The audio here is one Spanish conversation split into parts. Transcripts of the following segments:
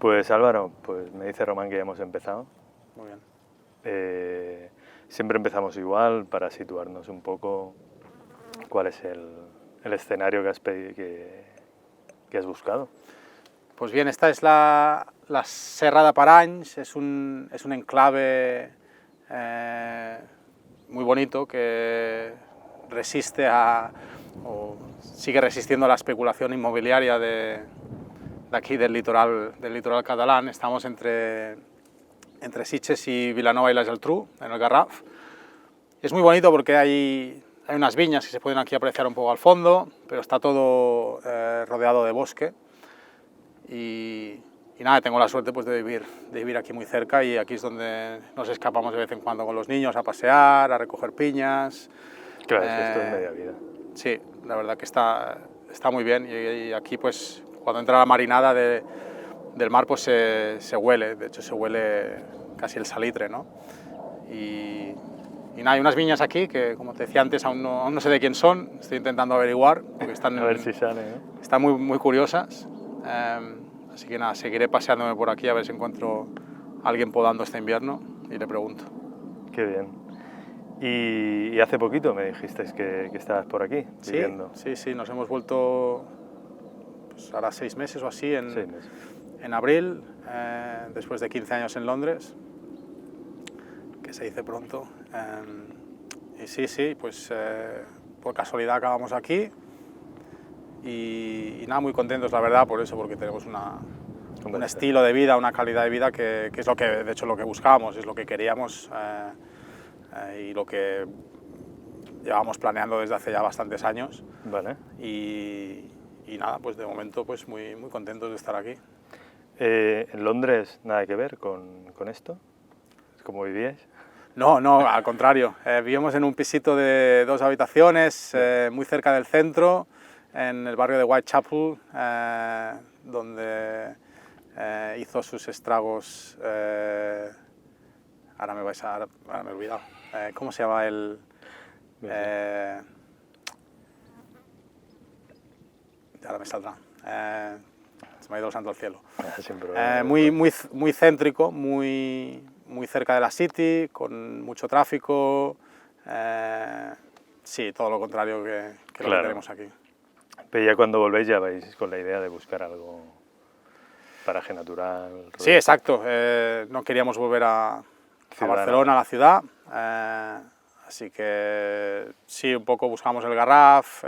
Pues Álvaro, pues me dice Román que ya hemos empezado. Muy bien. Siempre empezamos igual para situarnos un poco cuál es el escenario que has buscado. Pues bien, esta es la Serra de Paranys, es un enclave muy bonito que resiste o sigue resistiendo a la especulación inmobiliaria de aquí del litoral catalán. Estamos entre Sitges y Vilanova y la Geltrú, en el Garraf. Es muy bonito porque hay unas viñas que se pueden aquí apreciar un poco al fondo, pero está todo rodeado de bosque. Y nada, tengo la suerte pues, de vivir aquí muy cerca, y aquí es donde nos escapamos de vez en cuando con los niños a pasear, a recoger piñas. Claro, es que esto es media vida. Sí, la verdad que está muy bien, y aquí pues cuando entra la marinada del mar pues se huele, de hecho se huele casi el salitre, ¿no? Y nada, hay unas viñas aquí que, como te decía antes, aún no sé de quién son, estoy intentando averiguar, porque están, a ver si sale, ¿no? Están muy curiosas. Así que nada, seguiré paseándome por aquí a ver si encuentro a alguien podando este invierno y le pregunto. Qué bien. Y hace poquito me dijiste que estabas por aquí, viviendo. Sí, nos hemos vuelto pues, ahora 6 meses o así, 6 meses. En abril, después de 15 años en Londres, que se dice pronto. Y sí, pues por casualidad acabamos aquí. Y nada, muy contentos, la verdad, por eso, porque tenemos un estilo de vida, una calidad de vida que es lo que, de hecho, lo que buscábamos, es lo que queríamos y lo que llevábamos planeando desde hace ya bastantes años. Vale. Y nada, pues de momento pues muy contentos de estar aquí. ¿En Londres nada que ver con esto? ¿Cómo vivíais? No, al contrario. Vivíamos en un pisito de 2 habitaciones, muy cerca del centro, en el barrio de Whitechapel, donde hizo sus estragos. Ahora me he olvidado. ¿Cómo se llama el...? Ahora me saldrá. Se me ha ido el santo al cielo. Muy céntrico, muy cerca de la City, con mucho tráfico. Sí, todo lo contrario que lo que tenemos aquí. Pero ya cuando volvéis ya vais con la idea de buscar algo, paraje natural. Sí, exacto. No queríamos volver a Barcelona, a la ciudad. Así que sí, un poco buscamos el Garraf.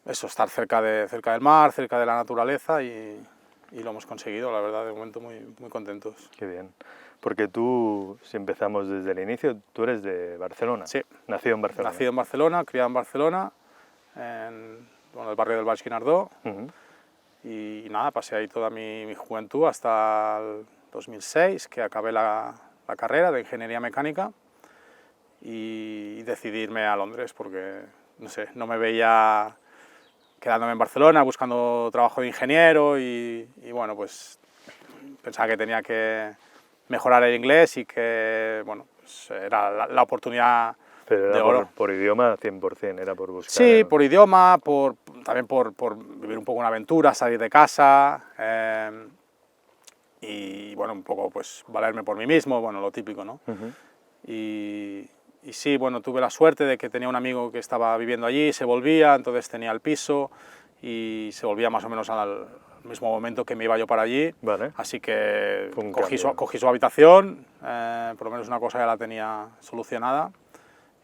Eso, estar cerca del mar, cerca de la naturaleza, y lo hemos conseguido, la verdad, de momento muy contentos. Qué bien. Porque tú, si empezamos desde el inicio, tú eres de Barcelona. Sí. Nacido en Barcelona. Nacido en Barcelona, criado en Barcelona, en el barrio del Baix Guinardó. Y nada, pasé ahí toda mi juventud hasta el 2006, que acabé la carrera de Ingeniería Mecánica, y decidí irme a Londres porque, no sé, no me veía quedándome en Barcelona buscando trabajo de ingeniero, y bueno, pues pensaba que tenía que mejorar el inglés y que, bueno, pues era la oportunidad. Pero era de oro. Por idioma 100%, era por buscar... Sí, por idioma, también por vivir un poco una aventura, salir de casa y, bueno, un poco pues valerme por mí mismo, bueno, lo típico, ¿no? Y sí, bueno, tuve la suerte de que tenía un amigo que estaba viviendo allí, se volvía, entonces tenía el piso y se volvía más o menos al mismo momento que me iba yo para allí. Vale. Así que cogí su habitación, por lo menos una cosa ya la tenía solucionada,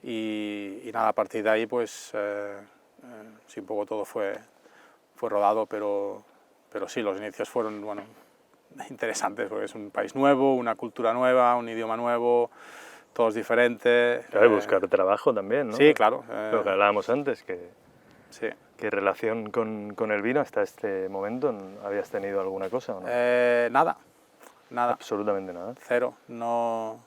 y nada, a partir de ahí pues sí, un poco todo fue rodado, pero sí, los inicios fueron, bueno, interesantes, porque es un país nuevo, una cultura nueva, un idioma nuevo, todos diferentes. Claro, buscar trabajo también, ¿no? Sí, claro. Lo que hablábamos antes, sí. ¿Qué relación con el vino hasta este momento? ¿Habías tenido alguna cosa o no? Nada. Absolutamente nada. Cero, no...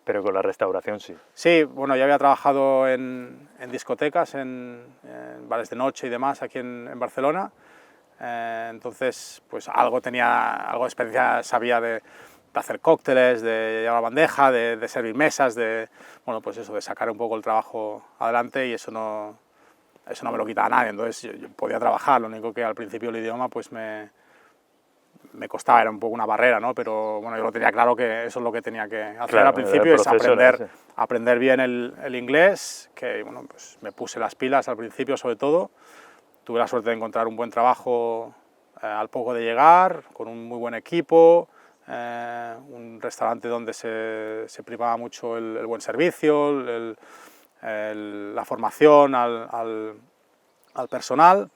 Pero con la restauración sí. Sí, bueno, ya había trabajado en discotecas, en bares de noche y demás aquí en Barcelona. Entonces, pues algo de experiencia sabía de hacer cócteles, de llevar bandeja, de servir mesas, bueno, pues eso, de sacar un poco el trabajo adelante, y eso no me lo quitaba nadie. Entonces yo podía trabajar, lo único que al principio el idioma pues me me costaba, era un poco una barrera, ¿no? Pero bueno, yo lo tenía claro que eso es lo que tenía que hacer Claro, al principio, el es proceso era ese. aprender bien el inglés, que bueno, pues me puse las pilas al principio sobre todo. Tuve la suerte de encontrar un buen trabajo al poco de llegar, con un muy buen equipo, un restaurante donde se primaba mucho el buen servicio, la formación al personal,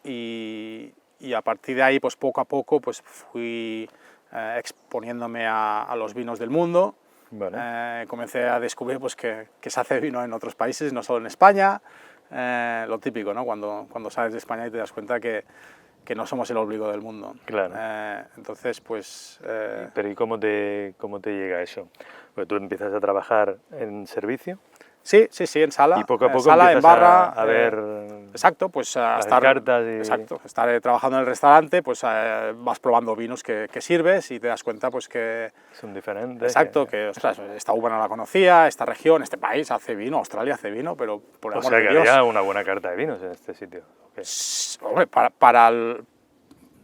y a partir de ahí, pues poco a poco, pues fui exponiéndome a los vinos del mundo. Vale. Comencé a descubrir pues, que se hace vino en otros países, no solo en España. Lo típico, ¿no? Cuando sales de España y te das cuenta que no somos el ombligo del mundo. Claro. Entonces, pues... Pero ¿y cómo te llega eso? Pues tú empiezas a trabajar en servicio. Sí, en sala. Y poco a poco sala, en empiezas barra. a ver Exacto, pues a las estar... cartas y... Exacto, estar trabajando en el restaurante, pues vas probando vinos que sirves y te das cuenta pues que... Son diferentes. Exacto, que ostras, esta uva no la conocía, esta región, este país hace vino, Australia hace vino, pero por el O amor sea de que Dios... había una buena carta de vinos en este sitio. Okay. Hombre,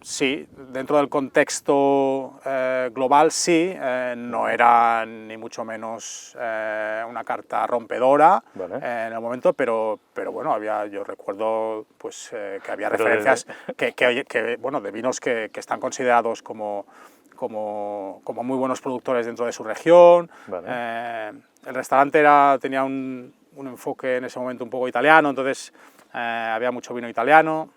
sí, dentro del contexto global sí, no era ni mucho menos una carta rompedora Vale. en el momento, pero bueno, yo recuerdo pues, que había Pero referencias bueno, de vinos que están considerados como muy buenos productores dentro de su región. Vale. El restaurante tenía un enfoque en ese momento un poco italiano, entonces había mucho vino italiano,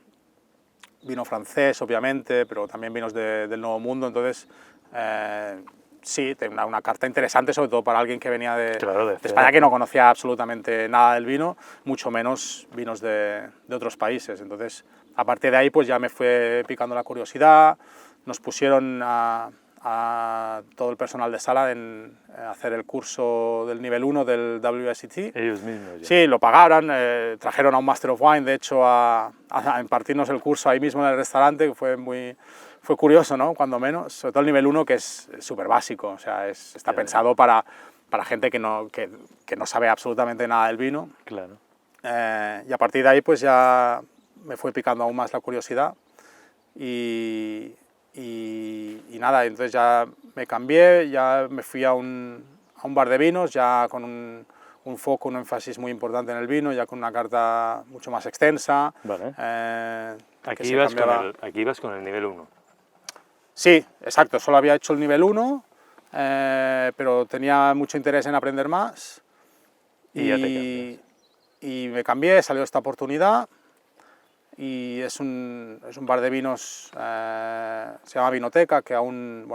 vino francés, obviamente, pero también vinos del Nuevo Mundo, entonces sí, tenía una carta interesante, sobre todo para alguien que venía de España, que no conocía absolutamente nada del vino, mucho menos vinos de otros países. Entonces, a partir de ahí, pues ya me fue picando la curiosidad, nos pusieron a todo el personal de sala en hacer el curso del nivel 1 del WSET. Ellos mismos ya. Sí, lo pagaron, trajeron a un Master of Wine, de hecho, a impartirnos el curso ahí mismo en el restaurante, que fue curioso, ¿no? Cuando menos, sobre todo el nivel 1, que es súper básico, o sea, está pensado para gente que no sabe absolutamente nada del vino. Claro. Y a partir de ahí, pues ya me fue picando aún más la curiosidad y nada, entonces ya me cambié, ya me fui a un bar de vinos, ya con un foco, un énfasis muy importante en el vino, ya con una carta mucho más extensa. Vale. Aquí ibas con el nivel 1. Sí, exacto, solo había hecho el nivel 1, pero tenía mucho interés en aprender más. Y ya te cambias. Y me cambié, salió esta oportunidad. Y es un bar de vinos, se llama Vinoteca, que aún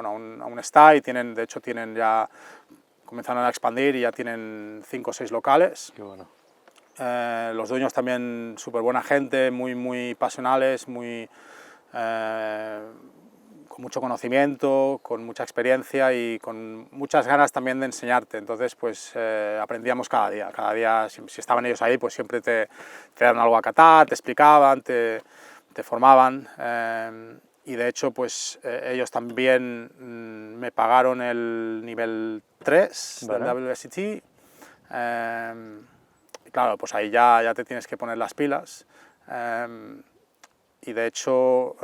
está y de hecho comenzaron a expandir y ya tienen 5 o 6 locales. Qué bueno. Los dueños también súper buena gente, muy pasionales, con mucho conocimiento, con mucha experiencia y con muchas ganas también de enseñarte. Entonces, pues aprendíamos cada día. Cada día, si estaban ellos ahí, pues siempre te daban algo a catar, te explicaban, te formaban. Y de hecho, pues ellos también me pagaron el nivel 3 Vale. del WSET. Claro, pues ahí ya te tienes que poner las pilas. Y de hecho,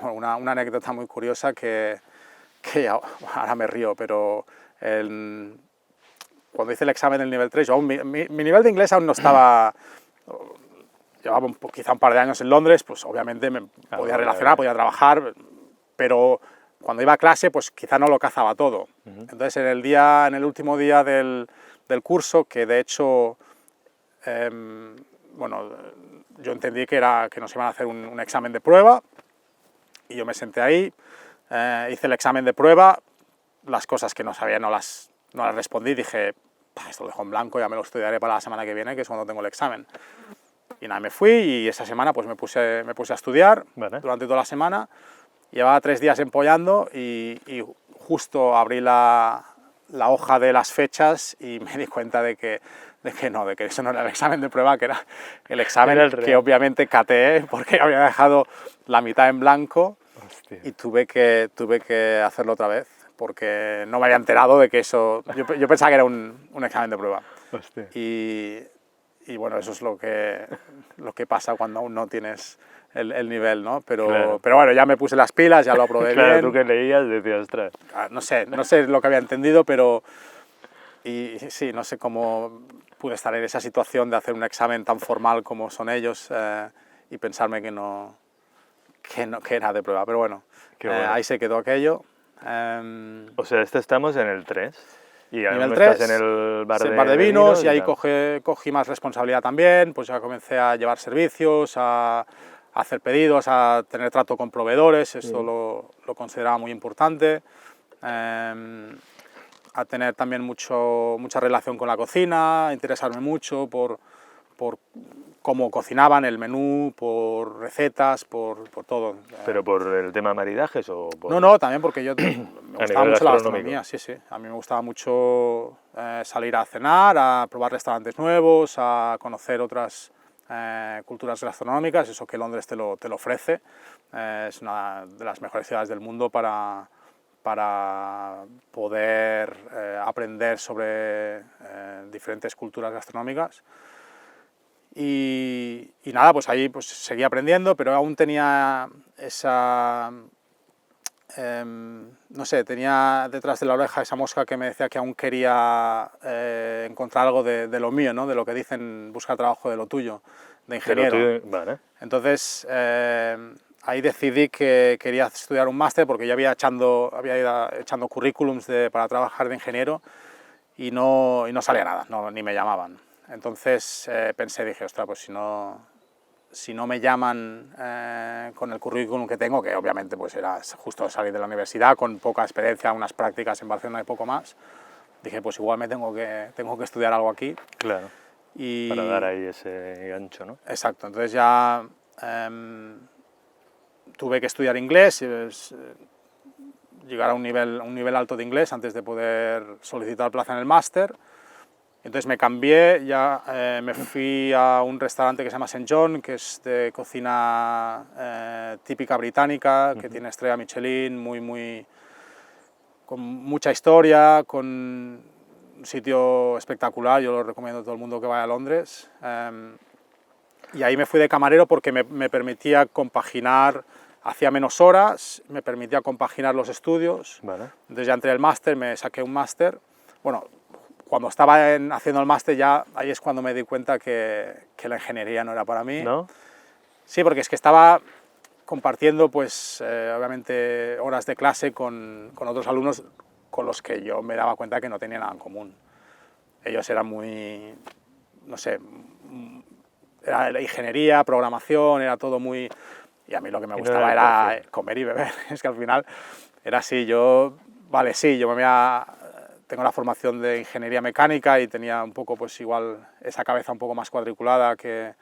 una anécdota muy curiosa que ahora me río, pero cuando hice el examen del nivel 3, mi nivel de inglés aún no estaba... Llevaba quizá un par de años en Londres, pues obviamente me podía relacionar, podía trabajar, pero cuando iba a clase, pues quizá no lo cazaba todo. Entonces, en el último día del curso, que de hecho, bueno, yo entendí que nos iban a hacer un examen de prueba, y yo me senté ahí, hice el examen de prueba, las cosas que no sabía no las respondí, dije, esto lo dejo en blanco, ya me lo estudiaré para la semana que viene, que es cuando tengo el examen. Y nada, me fui y esa semana pues me puse a estudiar. Vale. Durante toda la semana. Llevaba 3 días empollando y justo abrí la hoja de las fechas y me di cuenta de que eso no era el examen de prueba, que era el examen que obviamente cateé porque había dejado la mitad en blanco. Hostia. Y tuve que hacerlo otra vez porque no me había enterado de que eso... Yo pensaba que era un examen de prueba. Hostia. Y y bueno, eso es lo que pasa cuando aún no tienes el nivel, ¿no? Claro. Pero bueno, ya me puse las pilas, ya lo aprobé Claro, bien. tú que leías decías, ostras. No sé lo que había entendido, pero y sí, no sé cómo pude estar en esa situación de hacer un examen tan formal como son ellos y pensarme que era de prueba. Pero bueno, Qué bueno. ahí se quedó aquello. O sea, estamos en el 3 y aún Nivel no 3, estás en el bar sí, de, bar de de vinos, y ahí tal. cogí más responsabilidad también, pues ya comencé a llevar servicios, a hacer pedidos, a tener trato con proveedores, eso lo consideraba muy importante, a tener también mucha relación con la cocina, a interesarme mucho por cómo cocinaban, el menú, por recetas, por todo. ¿Pero por el tema maridajes o por...? No, también porque me A gustaba nivel mucho la gastronómico. gastronomía, sí. A mí me gustaba mucho salir a cenar, a probar restaurantes nuevos, a conocer otras culturas gastronómicas, eso que Londres te lo ofrece. Es una de las mejores ciudades del mundo para poder aprender sobre diferentes culturas gastronómicas. Y nada, pues ahí pues seguí aprendiendo, pero aún tenía esa... no sé, tenía detrás de la oreja esa mosca que me decía que aún quería encontrar algo de lo mío, ¿no? De lo que dicen buscar trabajo de lo tuyo, de ingeniero. Vale. Entonces ahí decidí que quería estudiar un máster porque yo había ido echando currículums para trabajar de ingeniero y no salía nada, ni me llamaban. Entonces dije, ostras, pues si no me llaman con el currículum que tengo, que obviamente pues era justo salir de la universidad, con poca experiencia, unas prácticas en Barcelona y poco más, dije, pues igual tengo que estudiar algo aquí. Claro, para dar ahí ese gancho, ¿no? Exacto, entonces ya tuve que estudiar inglés, llegar a un nivel alto de inglés antes de poder solicitar plaza en el máster. Entonces me cambié, me fui a un restaurante que se llama St. John, que es de cocina típica británica, que tiene estrella Michelin, con mucha historia, con un sitio espectacular, yo lo recomiendo a todo el mundo que vaya a Londres. Y ahí me fui de camarero porque me permitía compaginar, hacía menos horas, me permitía compaginar los estudios. Vale. Entonces ya entré el máster, me saqué un máster. Bueno, cuando estaba haciendo el máster ya, ahí es cuando me di cuenta que la ingeniería no era para mí. ¿No? Sí, porque es que estaba compartiendo, pues, obviamente, horas de clase con otros alumnos con los que yo me daba cuenta que no tenía nada en común. Ellos eran muy, no sé, era la ingeniería, programación, era todo muy... Y a mí lo que me gustaba era comer y beber. Es que al final era así, vale, sí, tengo la formación de ingeniería mecánica y tenía un poco, pues igual, esa cabeza un poco más cuadriculada que...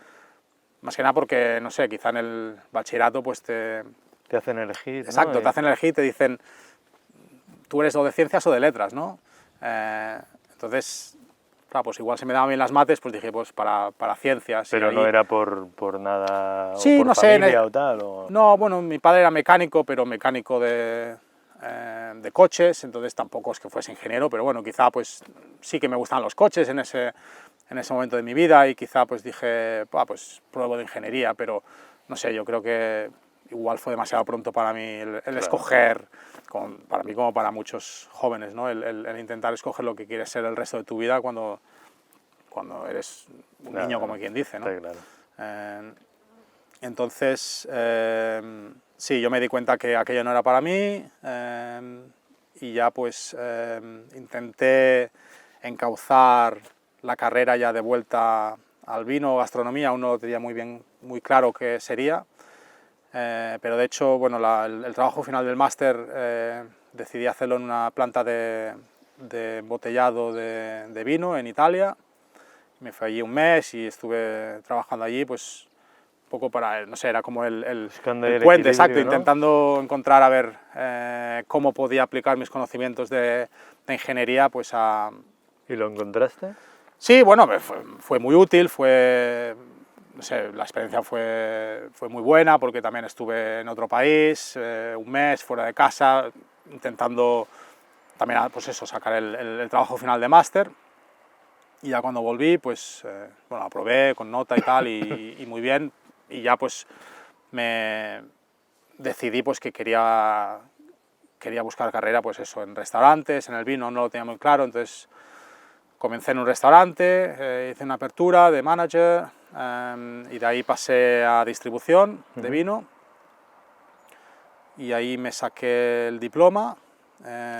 Más que nada porque, no sé, quizá en el bachillerato pues te hacen elegir, ¿no? Exacto, te hacen elegir y te dicen, tú eres o de ciencias o de letras, ¿no? Entonces, claro, pues igual se me daban bien las mates, pues dije, pues para ciencias. Pero ahí... no era por nada, sí, o por no familia sé, o tal. No, bueno, mi padre era mecánico, pero mecánico de coches, entonces tampoco es que fuese ingeniero, pero bueno, quizá pues sí que me gustaban los coches en ese momento de mi vida y quizá pues dije, pues pruebo de ingeniería, pero no sé, yo creo que igual fue demasiado pronto para mí el Claro. escoger, para mí como para muchos jóvenes, ¿no? el intentar escoger lo que quieres ser el resto de tu vida cuando eres un niño, como quien dice, ¿no? Está claro. Entonces, sí, yo me di cuenta que aquello no era para mí y ya pues intenté encauzar la carrera ya de vuelta al vino, gastronomía, aún no lo tenía muy claro qué sería, pero de hecho, bueno, el trabajo final del máster decidí hacerlo en una planta de embotellado de vino en Italia. Me fui allí un mes y estuve trabajando allí, pues un poco para, no sé, era como el puente, exacto, ¿no? Intentando encontrar a ver cómo podía aplicar mis conocimientos de ingeniería pues a... ¿Y lo encontraste? Sí, bueno, fue muy útil, no sé, la experiencia fue muy buena porque también estuve en otro país, un mes fuera de casa, intentando también pues eso, sacar el trabajo final de máster. Y ya cuando volví, pues bueno, aprobé con nota y tal, y muy bien, y ya pues me decidí pues que quería buscar carrera, pues eso, en restaurantes, en el vino, no lo tenía muy claro, entonces comencé en un restaurante, hice una apertura de manager, y de ahí pasé a distribución de vino, y ahí me saqué el diploma.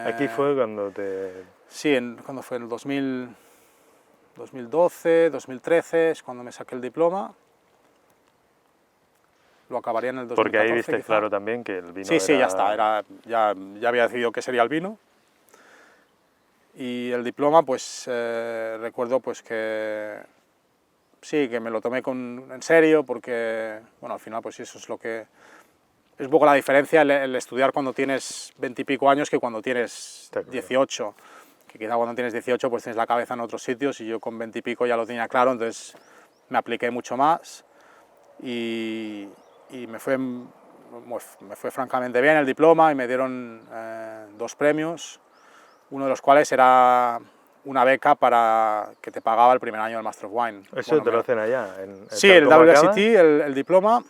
Aquí fue cuando te... Sí, cuando fue en el 2012, 2013, es cuando me saqué el diploma. Lo acabaría en el 2014. Porque ahí viste quizá. claro también que el vino Sí, sí, ya está, ya había decidido que sería el vino. Y el diploma, pues recuerdo pues que sí, que me lo tomé en serio, porque bueno, al final pues eso es lo que... Es un poco la diferencia el estudiar cuando tienes 20 y pico años que cuando tienes 18. Que quizá cuando tienes 18 pues tienes la cabeza en otros sitios, y yo con 20 y pico ya lo tenía claro, entonces me apliqué mucho más y me fue francamente bien el diploma, y me dieron 2 premios, uno de los cuales era una beca para que te pagaba el primer año del Master of Wine. ¿Eso bueno, te lo hacen allá? Sí, el WSET, el diploma,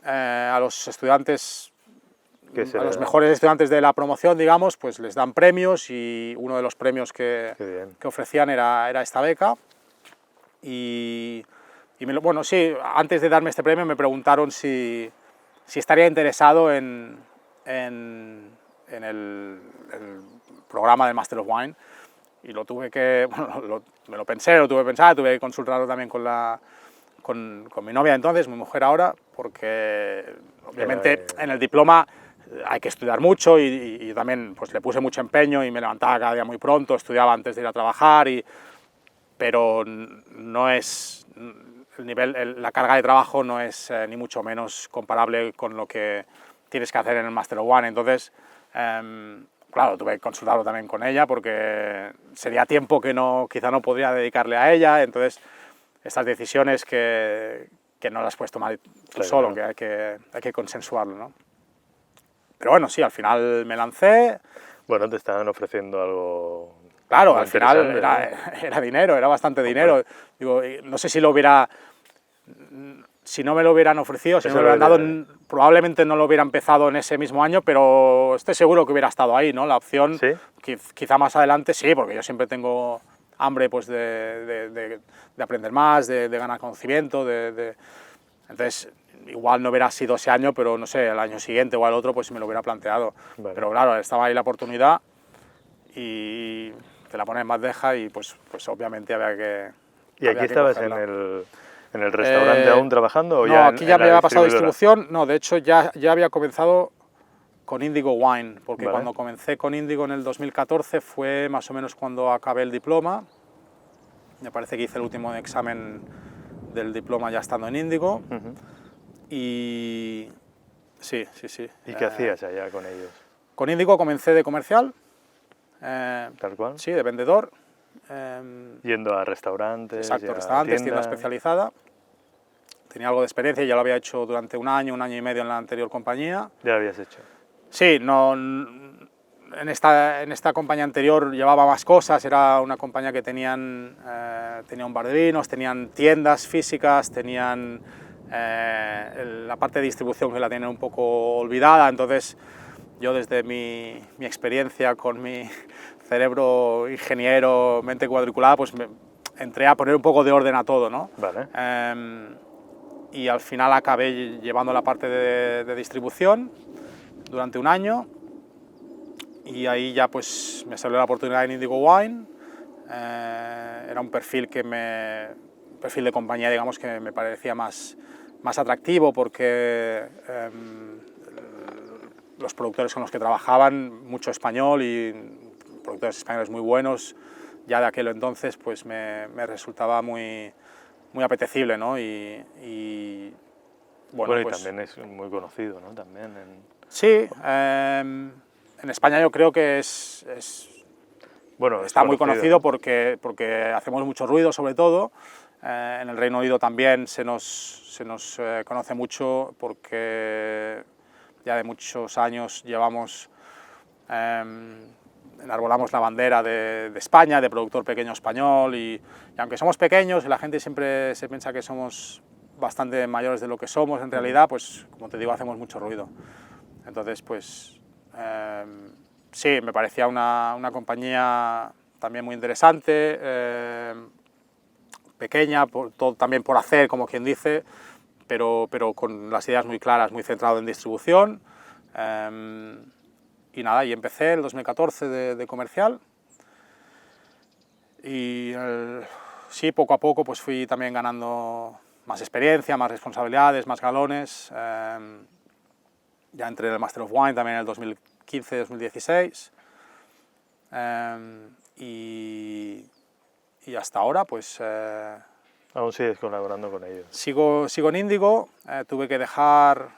a los estudiantes, a los mejores estudiantes de la promoción, digamos, pues les dan premios, y uno de los premios que ofrecían era esta beca. Y bueno, sí, antes de darme este premio me preguntaron si estaría interesado en el programa del Master of Wine, y lo tuve que, bueno, me lo pensé, lo tuve que pensar, tuve que consultarlo también con mi novia entonces, mi mujer ahora, porque obviamente en el diploma hay que estudiar mucho, y también pues le puse mucho empeño y me levantaba cada día muy pronto, estudiaba antes de ir a trabajar, pero no es el nivel, la carga de trabajo no es ni mucho menos comparable con lo que tienes que hacer en el Master of Wine. Entonces, claro, tuve que consultarlo también con ella, porque sería tiempo que quizá no podría dedicarle a ella. Entonces, estas decisiones que no las puedes tomar tú solo, que hay que consensuarlo, ¿no? Pero bueno, sí, al final me lancé. Bueno, te estaban ofreciendo algo... Claro, al final era dinero, era bastante dinero. Digo, no sé si no me lo hubieran ofrecido, si no me lo hubieran dado, probablemente no lo hubiera empezado en ese mismo año, pero estoy seguro que hubiera estado ahí, ¿no? La opción, ¿Sí? Quizá más adelante, sí, porque yo siempre tengo hambre pues, de aprender más, de ganar conocimiento, entonces igual no hubiera sido ese año, pero no sé, el año siguiente o el otro pues me lo hubiera planteado. Vale. Pero claro, estaba ahí la oportunidad y te la pones en bandeja, y pues obviamente había que... ¿Y aquí estabas en el restaurante aún trabajando? ¿O no, ya aquí ya me había pasado distribución. No, de hecho ya había comenzado con Indigo Wine, porque cuando comencé con Indigo en el 2014 fue más o menos cuando acabé el diploma. Me parece que hice el último examen del diploma ya estando en Indigo. Y sí. ¿Y qué hacías allá con ellos? Con Indigo comencé de comercial. ¿Tal cual? Sí, de vendedor. Yendo a restaurantes. Exacto, restaurantes, tienda especializada. Tenía algo de experiencia, ya lo había hecho durante un año y medio en la anterior compañía. ¿Ya lo habías hecho? Sí, en esta compañía anterior llevaba más cosas, era una compañía que tenía un bar de vinos, tenían tiendas físicas, tenían la parte de distribución que la tienen un poco olvidada, entonces yo desde mi experiencia con mi cerebro ingeniero, mente cuadriculada, pues entré a poner un poco de orden a todo, ¿no? Vale. Y al final acabé llevando la parte de distribución durante un año, y ahí ya pues me salió la oportunidad en Indigo Wine. Era un perfil de compañía, digamos, que me parecía más atractivo, porque los productores con los que trabajaban, mucho español, y productores españoles muy buenos, ya de aquel entonces pues me resultaba muy apetecible, ¿no? Y bueno, y pues, también es muy conocido, ¿no? También sí, en España yo creo que está muy conocido porque hacemos mucho ruido, sobre todo. En el Reino Unido también se nos conoce mucho, porque ya de muchos años llevamos enarbolamos la bandera de España, de productor pequeño español, y aunque somos pequeños y la gente siempre se piensa que somos bastante mayores de lo que somos, en realidad, pues como te digo, hacemos mucho ruido. Entonces, pues sí, me parecía una compañía también muy interesante, pequeña, también por hacer, como quien dice, pero con las ideas muy claras, muy centrado en distribución. Y nada, y empecé el 2014 de comercial. Y sí, poco a poco pues fui también ganando más experiencia, más responsabilidades, más galones. Ya entré en el Master of Wine también en el 2015-2016. Y hasta ahora pues... Aún sigues colaborando con ellos. Sigo en Índigo. Tuve que dejar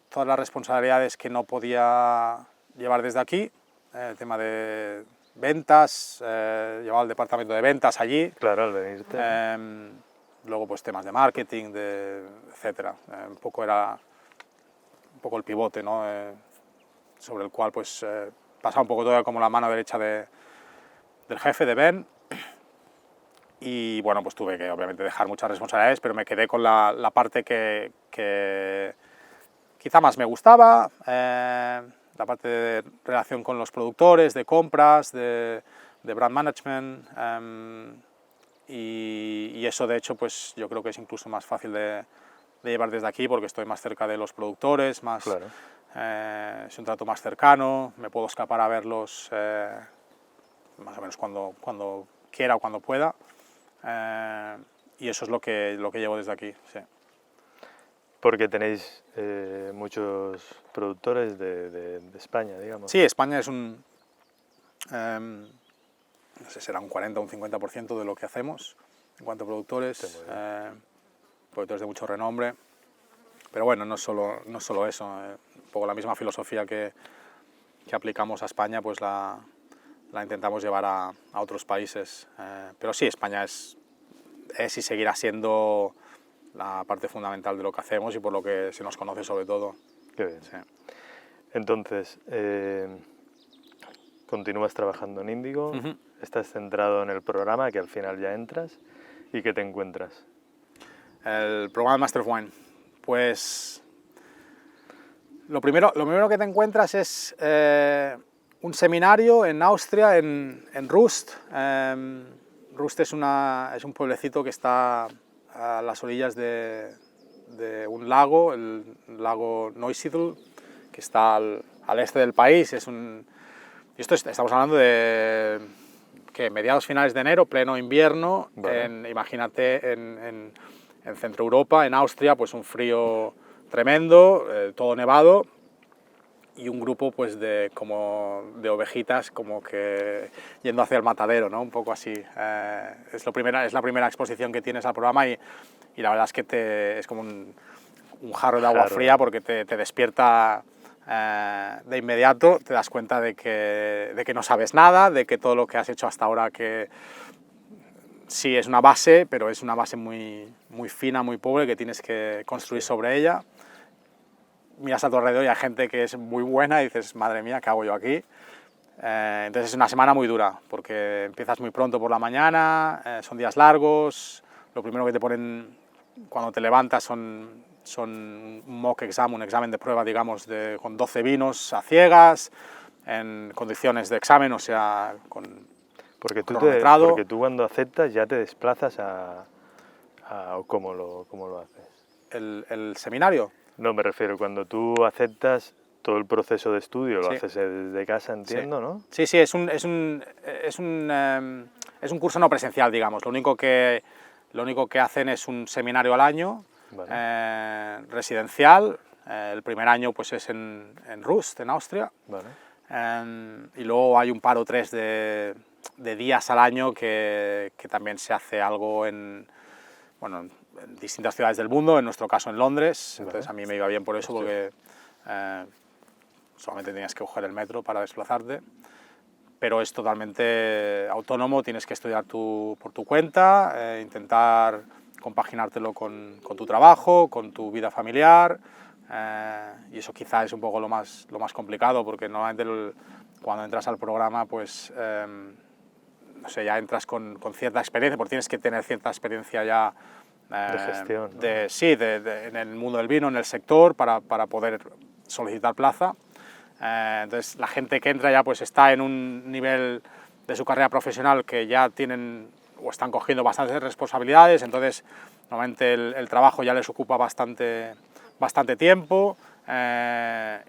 todas las responsabilidades que no podía llevar desde aquí. El tema de ventas, llevaba el departamento de ventas allí. Claro, al venirte. Luego pues temas de marketing, etcétera. Un poco era el pivote, ¿no? Sobre el cual pues pasaba un poco todo como la mano derecha del jefe, de Ben. Y bueno, pues tuve que obviamente dejar muchas responsabilidades, pero me quedé con la parte que quizá más me gustaba, la parte de relación con los productores, de compras, de brand management, y eso de hecho pues yo creo que es incluso más fácil de llevar desde aquí porque estoy más cerca de los productores, más, Claro. es un trato más cercano, me puedo escapar a verlos más o menos cuando quiera o cuando pueda. Y eso es lo que llevo desde aquí, sí. Porque tenéis muchos productores de España, digamos. Sí, España es un, no sé, será un 40 o un 50% de lo que hacemos en cuanto a productores, productores de mucho renombre. Pero bueno, no solo eso, un poco la misma filosofía que aplicamos a España, pues la intentamos llevar a otros países. Pero sí, España es y seguirá siendo la parte fundamental de lo que hacemos y por lo que se nos conoce sobre todo. Qué bien. Sí. Entonces, continúas trabajando en Índigo, estás centrado en el programa, que al final ya entras, ¿y qué te encuentras? El programa de Master of Wine, pues lo primero que te encuentras es un seminario en Austria, en Rust. Rust es un pueblecito que está a las orillas de un lago, el lago Neusiedl, que está al este del país. Estamos hablando de mediados finales de enero, pleno invierno, vale. Imagínate en Centro Europa, en Austria, pues un frío tremendo, todo nevado, y un grupo pues de ovejitas como que yendo hacia el matadero, ¿no? Un poco así. Es la primera exposición que tienes al programa y la verdad es que es como un jarro de agua fría porque te despierta de inmediato, te das cuenta de que no sabes nada, de que todo lo que has hecho hasta ahora que sí es una base, pero es una base muy, muy fina, muy pobre, que tienes que construir sobre ella. Miras a tu alrededor y hay gente que es muy buena y dices, madre mía, ¿qué hago yo aquí? Entonces es una semana muy dura, porque empiezas muy pronto por la mañana, son días largos, lo primero que te ponen cuando te levantas son un mock exam, un examen de prueba, digamos, con 12 vinos a ciegas, en condiciones de examen, o sea, con porque cronometrado. Porque tú cuando aceptas ya te desplazas ¿cómo lo haces? ¿El seminario? No, me refiero, cuando tú aceptas todo el proceso de estudio, lo Sí. haces desde casa, entiendo, Sí. ¿no? Sí, es un curso no presencial, digamos. Lo único que hacen es un seminario al año, vale. Residencial. El primer año pues es en Rust, en Austria. Vale. Y luego hay un par o tres de días al año que también se hace algo en distintas ciudades del mundo, en nuestro caso en Londres. Vale. Entonces a mí me iba bien por eso, porque solamente tenías que coger el metro para desplazarte, pero es totalmente autónomo, tienes que estudiar por tu cuenta, intentar compaginártelo con tu trabajo, con tu vida familiar, y eso quizá es un poco lo más complicado, porque normalmente cuando entras al programa, pues no sé, ya entras con cierta experiencia, porque tienes que tener cierta experiencia ya de gestión, ¿no? sí, en el mundo del vino, en el sector, para poder solicitar plaza. Entonces la gente que entra ya pues está en un nivel de su carrera profesional que ya tienen o están cogiendo bastantes responsabilidades, entonces normalmente el trabajo ya les ocupa bastante tiempo,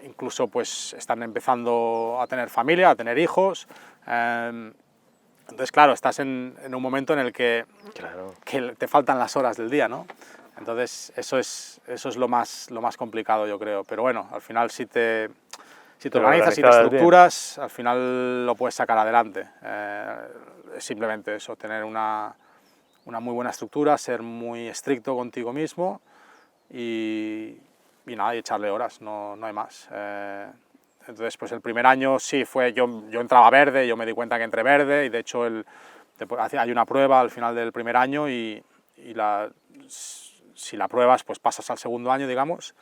incluso pues están empezando a tener familia, a tener hijos. Entonces, claro, estás en un momento en el que te faltan las horas del día, ¿no? Entonces, eso es lo más complicado, yo creo. Pero bueno, al final, si te organizas y te estructuras, al final lo puedes sacar adelante. Es simplemente eso, tener una muy buena estructura, ser muy estricto contigo mismo y nada, y echarle horas, no hay más. Entonces, pues el primer año sí fue, yo entraba verde, yo me di cuenta que entré verde, y de hecho hay una prueba al final del primer año y si la pruebas, pues pasas al segundo año, digamos.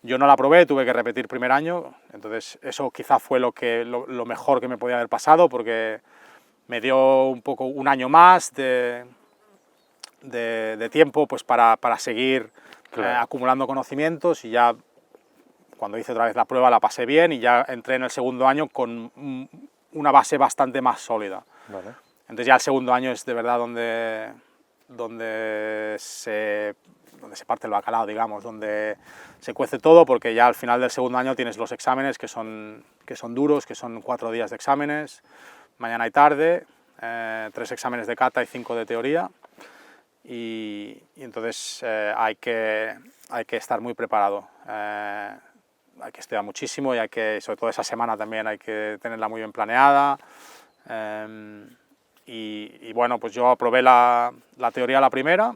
Yo no la probé, tuve que repetir primer año, entonces eso quizá fue lo mejor que me podía haber pasado, porque me dio un poco un año más de tiempo pues para seguir acumulando conocimientos, y ya cuando hice otra vez la prueba la pasé bien y ya entré en el segundo año con una base bastante más sólida. Vale. Entonces ya el segundo año es de verdad donde se parte el bacalao, digamos, donde se cuece todo, porque ya al final del segundo año tienes los exámenes que son duros, que son 4 días de exámenes, mañana y tarde, 3 exámenes de cata y 5 de teoría, y entonces hay que estar muy preparado. Hay que estudiar muchísimo y sobre todo esa semana también hay que tenerla muy bien planeada. Y bueno, pues yo aprobé la teoría la primera,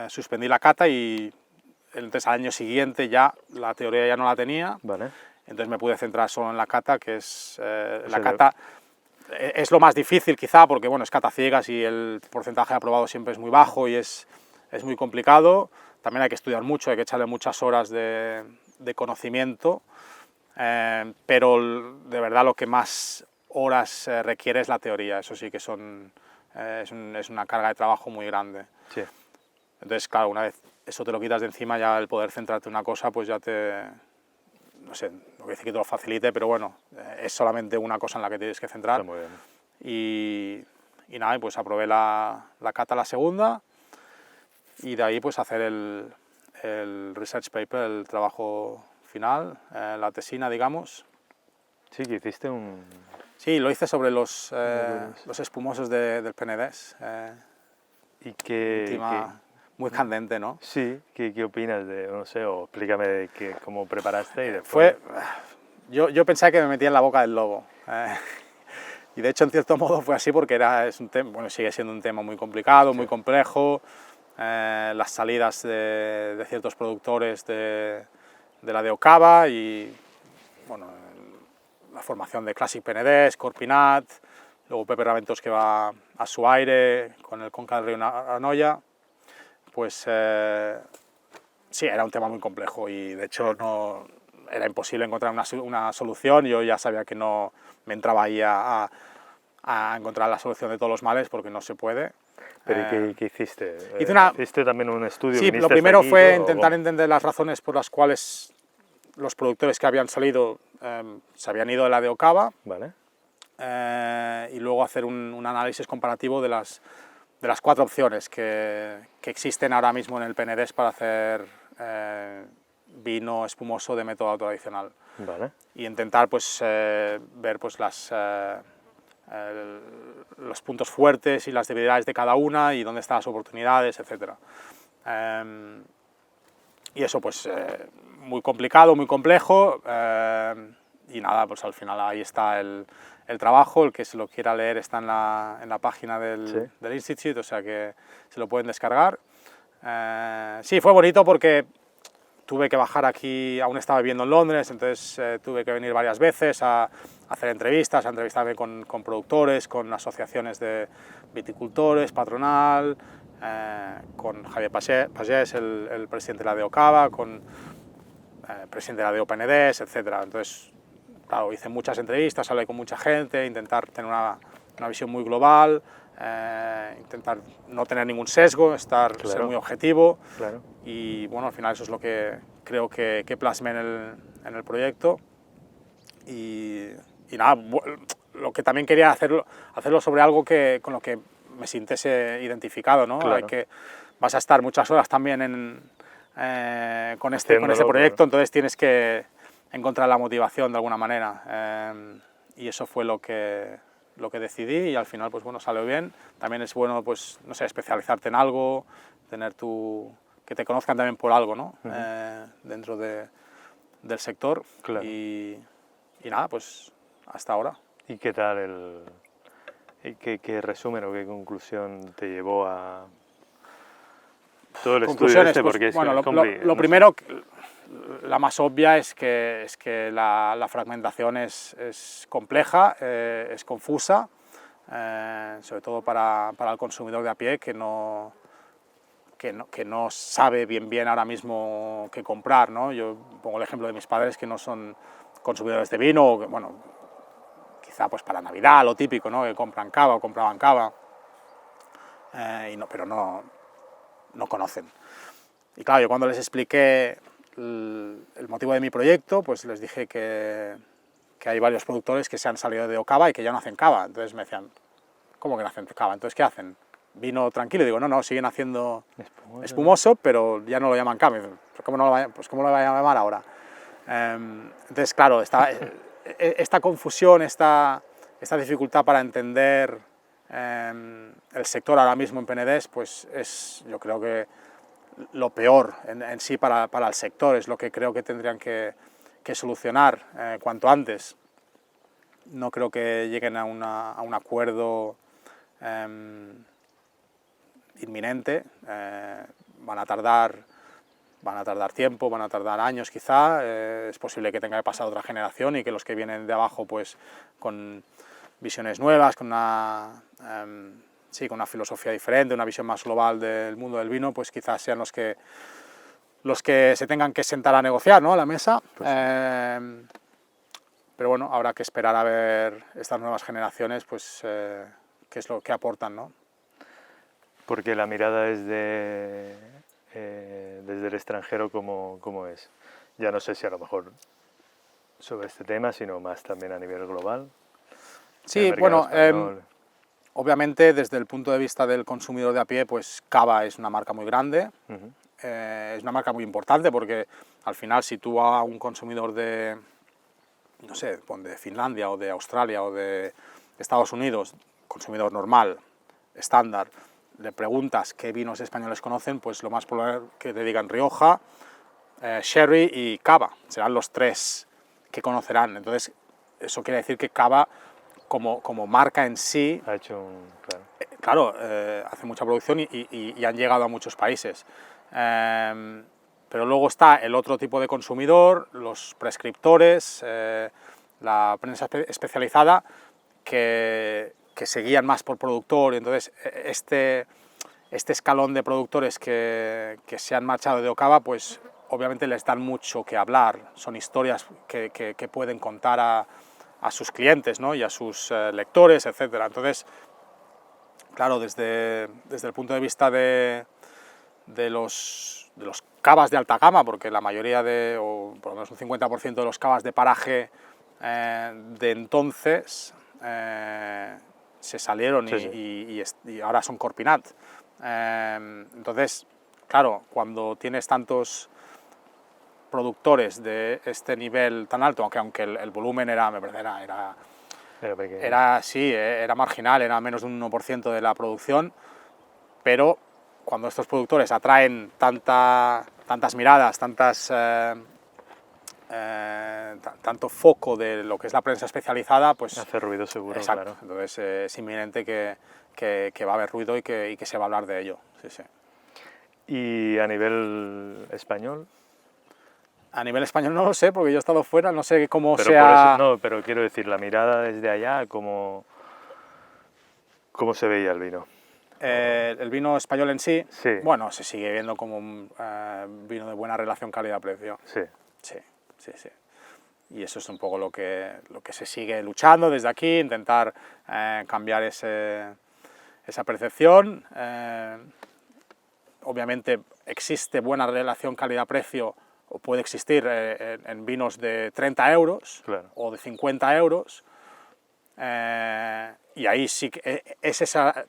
suspendí la cata y entonces al año siguiente ya la teoría ya no la tenía. Vale. Entonces me pude centrar solo en la cata, que es la cata. Es lo más difícil quizá, porque bueno, es cata ciegas y el porcentaje de aprobado siempre es muy bajo y es muy complicado. También hay que estudiar mucho, hay que echarle muchas horas de conocimiento, pero de verdad lo que más horas requiere es la teoría. Eso sí que es una carga de trabajo muy grande. Sí. Entonces, claro, una vez eso te lo quitas de encima, ya el poder centrarte en una cosa, pues ya no sé, no quiero decir que te lo facilite, pero bueno, es solamente una cosa en la que tienes que centrar. Está muy bien. Y nada, pues aprobé la cata la segunda, y de ahí pues hacer el research paper, el trabajo final, la tesina, digamos. Sí, que hiciste un... Sí, lo hice sobre los espumosos del Penedès. ¿Y qué, muy candente, ¿no? Sí, ¿qué opinas de, no sé, o explícame de cómo preparaste y después? Yo pensaba que me metía en la boca del lobo. Y de hecho, en cierto modo, fue así, porque sigue siendo un tema muy complicado, muy complejo. Las salidas de ciertos productores de la DOCAVA y bueno, la formación de Classic Penedès, Corpinat, luego Pepe Raventós, que va a su aire con el Conca del Río Anoia. Pues sí, era un tema muy complejo y de hecho era imposible encontrar una solución. Yo ya sabía que no me entraba ahí a encontrar la solución de todos los males, porque no se puede. ¿Pero qué hiciste? ¿Hiciste también un estudio? Sí, lo primero fue intentar entender las razones por las cuales los productores que habían salido se habían ido de la DOCAVA. Vale. Y luego hacer un análisis comparativo de las 4 opciones que existen ahora mismo en el Penedès para hacer vino espumoso de método tradicional. Vale. Y intentar pues, ver pues, los puntos fuertes y las debilidades de cada una y dónde están las oportunidades, etc. Y eso pues muy complicado, muy complejo, y nada, pues al final ahí está el trabajo. El que se lo quiera leer está en la página del Institute, o sea que se lo pueden descargar. Sí, fue bonito porque tuve que bajar aquí, aún estaba viviendo en Londres, entonces tuve que venir varias veces a hacer entrevistas, a entrevistarme con productores, con asociaciones de viticultores, patronal, con Javier Pagès, el presidente de la DEO Cava, con el presidente de la DEO Penedès, etc. Entonces, claro, hice muchas entrevistas, hablé con mucha gente, intentar tener una visión muy global, intentar no tener ningún sesgo, ser muy objetivo. Claro. Y bueno, al final eso es lo que creo que plasmé en el proyecto. Y nada, lo que también quería hacerlo sobre algo con lo que me sintiese identificado, ¿no? Claro. Vas a estar muchas horas también con este proyecto, claro. Entonces tienes que encontrar la motivación de alguna manera. Y eso fue lo que decidí, y al final pues bueno, salió bien. También es bueno, pues no sé, especializarte en algo, tener que te conozcan también por algo, ¿no? Dentro del sector. Claro. Y nada, pues hasta ahora. ¿Y qué tal qué resumen o qué conclusión te llevó a todo el estudio este? Pues, porque bueno, lo primero, la más obvia es que la fragmentación es compleja, es confusa, sobre todo para el consumidor de a pie que no sabe bien ahora mismo qué comprar, ¿no? Yo pongo el ejemplo de mis padres, que no son consumidores de vino, bueno, quizá pues para Navidad, lo típico, ¿no? Que compran cava o compraban cava, pero no conocen. Y claro, yo cuando les expliqué el motivo de mi proyecto, pues les dije que hay varios productores que se han salido de cava y que ya no hacen cava. Entonces me decían, ¿cómo que no hacen cava? Entonces, ¿qué hacen? ¿Vino tranquilo? Y digo, no, siguen haciendo espumoso, pero ya no lo llaman cava. ¿Cómo lo va a llamar ahora? Entonces, claro, esta confusión, esta dificultad para entender el sector ahora mismo en Penedès, pues es, yo creo que lo peor en sí para el sector, es lo que creo que tendrían que solucionar cuanto antes. No creo que lleguen a un acuerdo inminente. Van a tardar tiempo, van a tardar años quizá. Es posible que tenga que pasar otra generación y que los que vienen de abajo pues con visiones nuevas, con una filosofía diferente, una visión más global del mundo del vino, pues quizás sean los que se tengan que sentar a negociar, ¿no? A la mesa. Pues pero bueno, habrá que esperar a ver estas nuevas generaciones, pues qué es lo que aportan, ¿no? Porque la mirada desde el extranjero, ¿cómo es? Ya no sé si a lo mejor sobre este tema, sino más también a nivel global. Sí, bueno, obviamente desde el punto de vista del consumidor de a pie, pues Cava es una marca muy grande, es una marca muy importante, porque al final si tú a un consumidor de, no sé, de Finlandia o de Australia o de Estados Unidos, consumidor normal, estándar, le preguntas qué vinos españoles conocen, pues lo más probable que te digan Rioja, Sherry y Cava, serán los tres que conocerán. Entonces eso quiere decir que Cava como marca en sí, ha hecho hace mucha producción y han llegado a muchos países. Pero luego está el otro tipo de consumidor, los prescriptores, la prensa especializada, que se guían más por productor. Y entonces este escalón de productores que se han marchado de Ocava, pues obviamente les dan mucho que hablar, son historias que pueden contar a sus clientes, ¿no? Y a sus lectores, etc. Entonces, claro, desde el punto de vista de los cavas de alta gama, porque la mayoría o por lo menos un 50% de los cavas de paraje de entonces se salieron y ahora son Corpinat. Entonces, claro, cuando tienes tantos productores de este nivel tan alto, aunque el volumen era marginal, era menos de un 1% de la producción, pero cuando estos productores atraen tantas miradas, tanto foco de lo que es la prensa especializada, pues hace ruido seguro. Exacto. Claro. Entonces es inminente que va a haber ruido y que se va a hablar de ello. Sí. ¿Y a nivel español? A nivel español no lo sé, porque yo he estado fuera, no sé cómo pero sea... Por eso, no, pero quiero decir, la mirada desde allá, ¿cómo se veía el vino? El vino español en sí, Sí. bueno, se sigue viendo como un vino de buena relación calidad-precio. Sí. Sí, sí, sí. Y eso es un poco lo que se sigue luchando desde aquí, intentar cambiar esa percepción. Obviamente existe buena relación calidad-precio, o puede existir en vinos de 30 euros Claro. o de 50 euros. Y ahí sí que es esa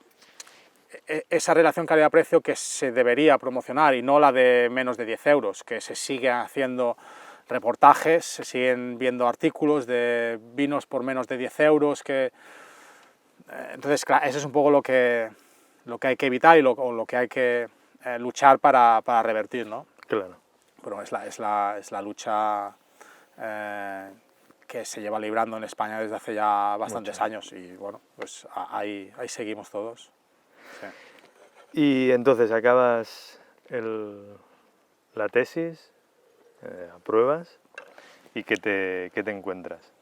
relación calidad-precio que se debería promocionar y no la de menos de 10 euros, que se sigue haciendo reportajes, se siguen viendo artículos de vinos por menos de 10 euros. Entonces, claro, eso es un poco lo que hay que evitar y lo que hay que luchar para revertir, ¿no? Claro. Pero es la lucha que se lleva librando en España desde hace ya bastantes años y bueno, pues ahí seguimos todos. Sí. Y entonces acabas la tesis, apruebas, ¿y qué te encuentras?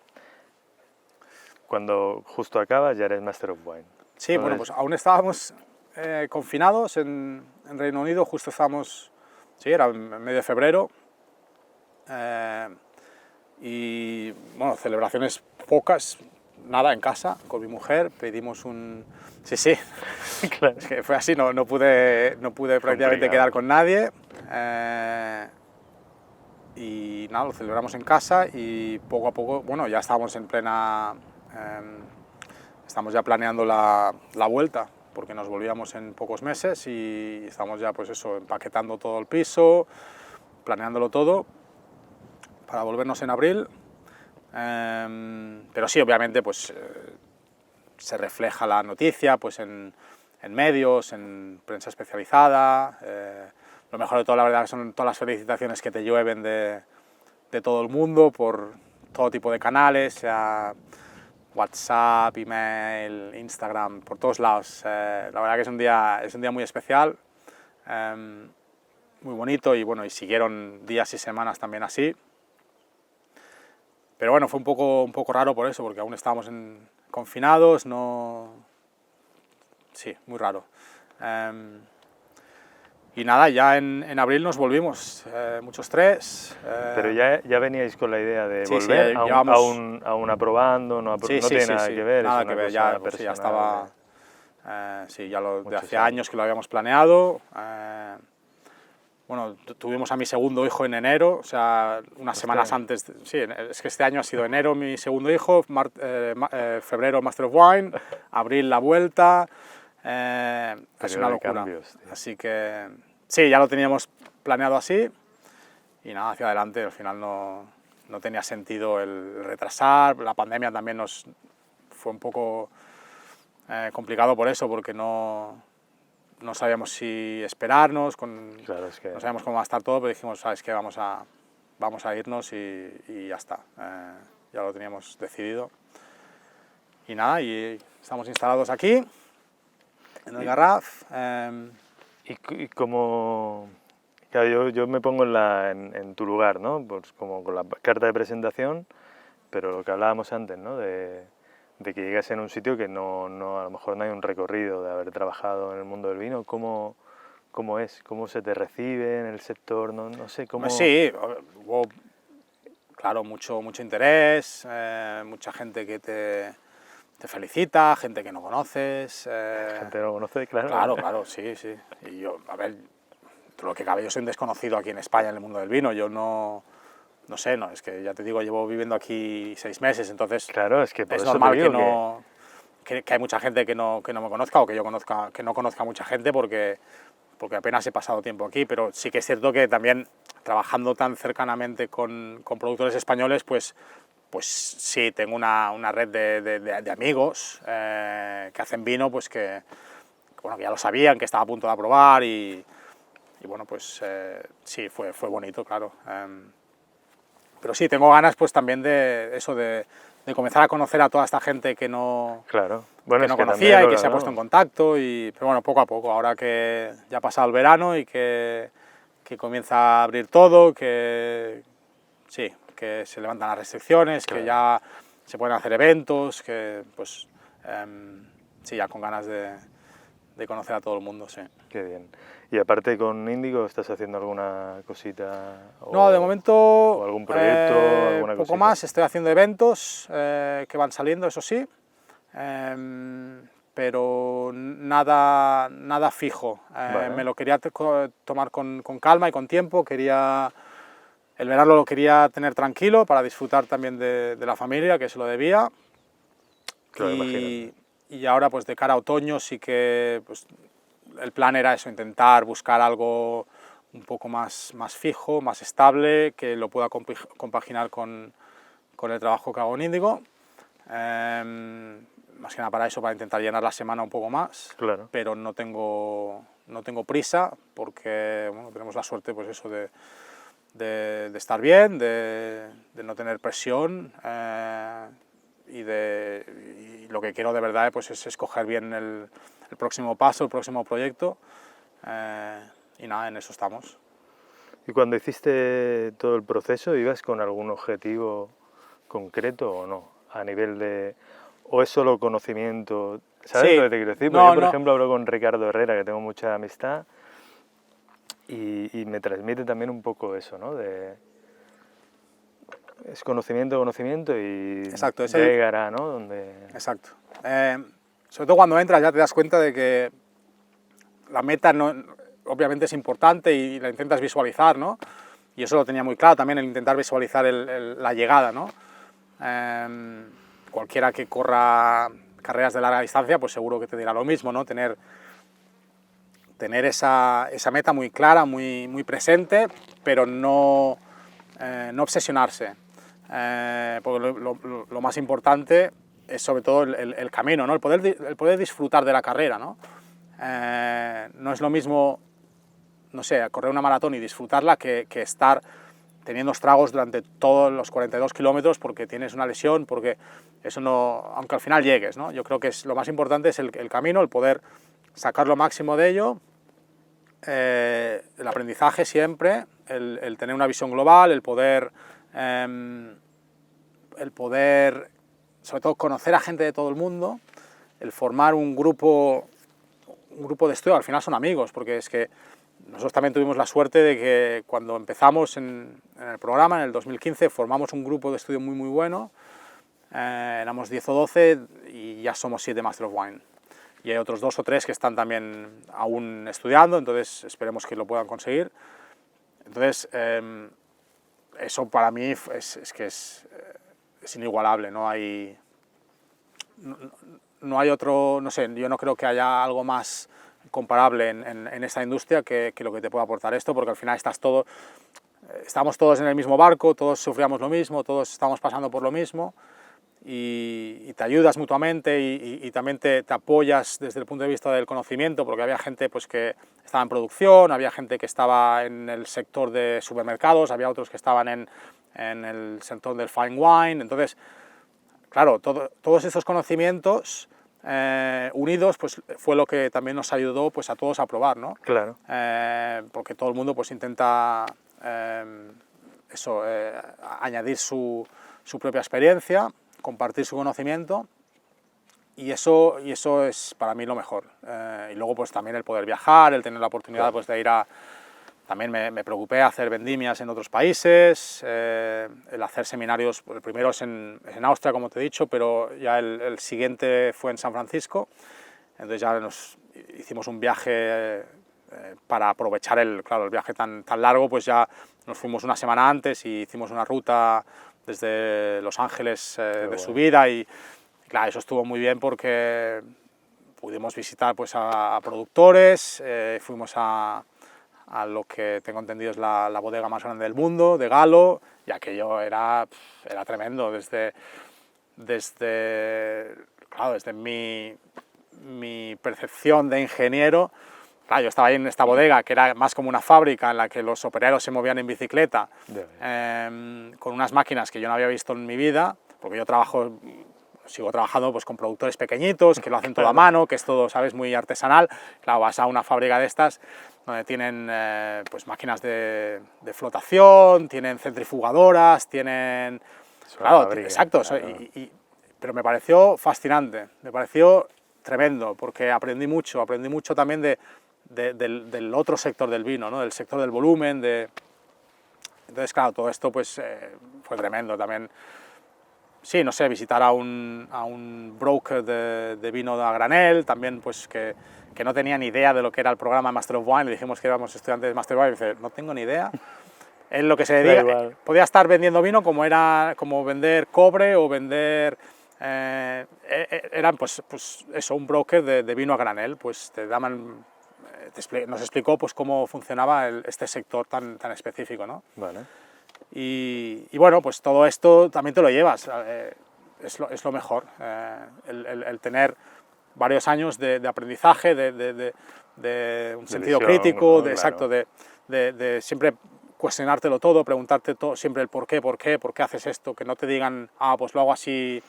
Cuando justo acabas ya eres Master of Wine. Sí, bueno, pues aún estábamos confinados en Reino Unido, justo estábamos, sí, era en medio de febrero, y bueno, celebraciones pocas, nada, en casa, con mi mujer, pedimos un... Sí, Claro. es que fue así, no pude prácticamente quedar con nadie, y nada, lo celebramos en casa y poco a poco, bueno, ya estábamos en plena... estamos ya planeando la vuelta, porque nos volvíamos en pocos meses y estamos ya, pues eso, empaquetando todo el piso, planeándolo todo para volvernos en abril. Pero sí, obviamente, pues se refleja la noticia pues en medios, en prensa especializada. Lo mejor de todo, la verdad, son todas las felicitaciones que te llueven de todo el mundo por todo tipo de canales, sea WhatsApp, email, Instagram, por todos lados. La verdad que es un día muy especial, muy bonito, y bueno, y siguieron días y semanas también así. Pero bueno, fue un poco raro por eso, porque aún estábamos confinados, no... Sí, muy raro. Y nada, ya en abril nos volvimos, muchos tres. Pero ya veníais con la idea de Sí, volver, sí, llevamos... aún aprobando, no tiene nada que ver, nada es una que ver, cosa ya, personal. sí, ya estaba... sí, ya de muchos hace años que lo habíamos planeado. Bueno, tuvimos a mi segundo hijo en enero, o sea, unas semanas antes. Sí, es que este año ha sido enero mi segundo hijo, febrero Master of Wine, abril la vuelta. Es una locura. Cambios, así que sí, ya lo teníamos planeado así y nada, hacia adelante. Al final no tenía sentido el retrasar. La pandemia también nos fue un poco complicado por eso, porque no sabíamos si esperarnos, Claro, es que... no sabíamos cómo va a estar todo, pero dijimos, sabes que vamos a irnos y ya está, ya lo teníamos decidido. Y nada, y estamos instalados aquí, en el Garraf. ¿Y cómo...? Claro, yo me pongo en tu lugar, ¿no? Pues como con la carta de presentación, pero lo que hablábamos antes, ¿no? De que llegas en un sitio que a lo mejor no hay un recorrido de haber trabajado en el mundo del vino. ¿Cómo es? ¿Cómo se te recibe en el sector? No sé, ¿cómo...? Sí, hubo, claro, mucho interés, mucha gente que te felicita, gente que no conoces. Gente que no conoce, claro. Claro, sí. Y yo, a ver, lo que cabe, yo soy un desconocido aquí en España en el mundo del vino. Yo no sé, es que ya te digo, llevo viviendo aquí 6 meses, entonces claro, es que por es eso normal te digo que hay mucha gente que no me conozca, o que yo conozca, que no conozca a mucha gente, porque apenas he pasado tiempo aquí. Pero sí que es cierto que también trabajando tan cercanamente con productores españoles, pues sí, tengo una red de amigos que hacen vino, pues que ya lo sabían, que estaba a punto de aprobar, y bueno, pues sí, fue bonito, claro. Pero sí, tengo ganas pues también de eso, de comenzar a conocer a toda esta gente que no conocía y que se ha puesto en contacto. Pero bueno, poco a poco, ahora que ya ha pasado el verano y que comienza a abrir todo, que se levantan las restricciones, que ya se pueden hacer eventos, que pues sí, ya con ganas de conocer a todo el mundo, sí. Qué bien. Y aparte con Índigo, ¿estás haciendo alguna cosita? No, de momento ¿O algún proyecto, alguna poco cosita? más, estoy haciendo eventos que van saliendo, eso sí, pero nada fijo. Vale. Me lo quería tomar con calma y con tiempo, el verano lo quería tener tranquilo para disfrutar también de la familia, que se lo debía. Claro, imagino. Y ahora, pues de cara a otoño, sí que pues, el plan era eso, intentar buscar algo un poco más fijo, más estable, que lo pueda compaginar con el trabajo que hago en Índigo. Más que nada para eso, para intentar llenar la semana un poco más, Claro. pero no tengo prisa porque bueno, tenemos la suerte pues eso, de estar bien, de no tener presión y lo que quiero de verdad pues, es escoger bien el próximo paso, el próximo proyecto y nada, en eso estamos. ¿Y cuando hiciste todo el proceso, ibas con algún objetivo concreto o no? A nivel de... ¿O es solo conocimiento? ¿Sabes Sí, lo que te quiero decir? Porque no, yo, por no. ejemplo, hablo con Ricardo Herrera, que tengo mucha amistad, y me transmite también un poco eso, ¿no? Es conocimiento y Exacto, ya llegará, ¿no? Donde... Exacto. Sobre todo cuando entras ya te das cuenta de que la meta no, obviamente es importante y la intentas visualizar, ¿no? Y eso lo tenía muy claro también, el intentar visualizar la llegada, ¿no? Cualquiera que corra carreras de larga distancia, pues seguro que te dirá lo mismo, ¿no? Tener esa meta muy clara, muy presente, pero no obsesionarse. Porque lo más importante es sobre todo el camino, ¿no? el poder disfrutar de la carrera, ¿no? No es lo mismo, no sé, correr una maratón y disfrutarla que estar teniendo estragos durante todos los 42 kilómetros porque tienes una lesión, porque eso no, aunque al final llegues, ¿no? Yo creo que lo más importante es el camino, el poder sacar lo máximo de ello, el aprendizaje siempre, el tener una visión global, el poder, sobre todo, conocer a gente de todo el mundo, el formar un grupo de estudio, al final son amigos, porque es que nosotros también tuvimos la suerte de que cuando empezamos en el programa, en el 2015, formamos un grupo de estudio muy bueno, éramos 10 o 12 y ya somos 7 Master of Wine. Y hay otros 2 o 3 que están también aún estudiando, entonces esperemos que lo puedan conseguir. Entonces, eso para mí es inigualable, no hay otro, no sé, yo no creo que haya algo más comparable en esta industria que lo que te puede aportar esto, porque al final estamos todos en el mismo barco, todos sufríamos lo mismo, todos estamos pasando por lo mismo, y te ayudas mutuamente y también te apoyas desde el punto de vista del conocimiento, porque había gente pues, que estaba en producción, había gente que estaba en el sector de supermercados, había otros que estaban en el sector del fine wine, entonces, claro, todos estos conocimientos unidos pues, fue lo que también nos ayudó pues, a todos a probar, ¿no? Claro. Porque todo el mundo pues, intenta añadir su propia experiencia, compartir su conocimiento y eso es para mí lo mejor. Y luego pues también el poder viajar, el tener la oportunidad Claro. pues, de ir a... También me preocupé a hacer vendimias en otros países, el hacer seminarios, el primero es en Austria como te he dicho, pero ya el siguiente fue en San Francisco, entonces ya nos hicimos un viaje para aprovechar el viaje tan largo, pues ya nos fuimos una semana antes y hicimos una ruta desde Los Ángeles de subida y claro, eso estuvo muy bien porque pudimos visitar pues, a productores, fuimos a lo que tengo entendido es la bodega más grande del mundo, de Galo, y aquello era tremendo, desde mi percepción de ingeniero. Claro, yo estaba ahí en esta bodega, que era más como una fábrica en la que los operarios se movían en bicicleta, con unas máquinas que yo no había visto en mi vida, porque yo sigo trabajando pues, con productores pequeñitos, que lo hacen todo a mano, que es todo, ¿sabes?, muy artesanal. Claro, vas a una fábrica de estas, donde tienen pues, máquinas de flotación, tienen centrifugadoras, tienen... Claro, Fábrica, exacto, claro. pero me pareció fascinante, me pareció tremendo, porque aprendí mucho también del otro sector del vino, ¿no? Del sector del volumen, entonces claro, todo esto pues fue tremendo también. Sí, no sé, visitar a un broker de vino a granel, también pues que no tenía ni idea de lo que era el programa Master of Wine, le dijimos que éramos estudiantes de Master of Wine, y dice, no tengo ni idea. Él lo que se dedica, podía estar vendiendo vino como vender cobre o vender, eran pues eso, un broker de vino a granel, pues te daban, nos explicó pues cómo funcionaba este sector tan específico, ¿no? Vale. Y bueno, pues todo esto también te lo llevas, es lo mejor, el tener varios años de aprendizaje, de un sentido visión, crítico, ¿no? Claro. exacto, de siempre cuestionártelo todo, preguntarte todo, siempre el por qué haces esto, que no te digan, ah, pues lo hago así,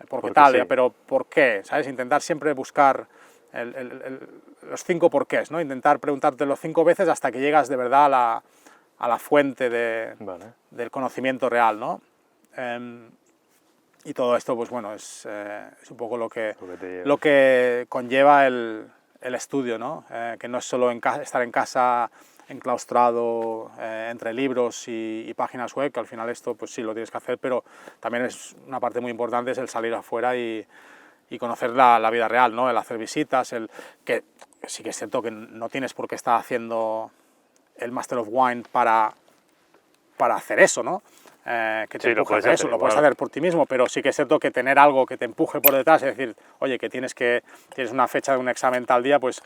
porque tal, sí. pero ¿por qué? ¿Sabes? Intentar siempre buscar los 5 porqués, ¿no? Intentar preguntártelo 5 veces hasta que llegas de verdad a la fuente del conocimiento real, ¿no? Y todo esto, pues bueno, es un poco lo que conlleva el estudio, ¿no? Que no es solo estar en casa enclaustrado entre libros y páginas web, que al final esto pues sí lo tienes que hacer, pero también es una parte muy importante, es el salir afuera y conocer la vida real, ¿no? El hacer visitas, que sí que es cierto que no tienes por qué estar haciendo el Master of Wine para hacer eso, ¿no? Que te empuje a hacer eso, lo puedes hacer por ti mismo, pero sí que es cierto que tener algo que te empuje por detrás, es decir, oye, que tienes una fecha de un examen tal día, pues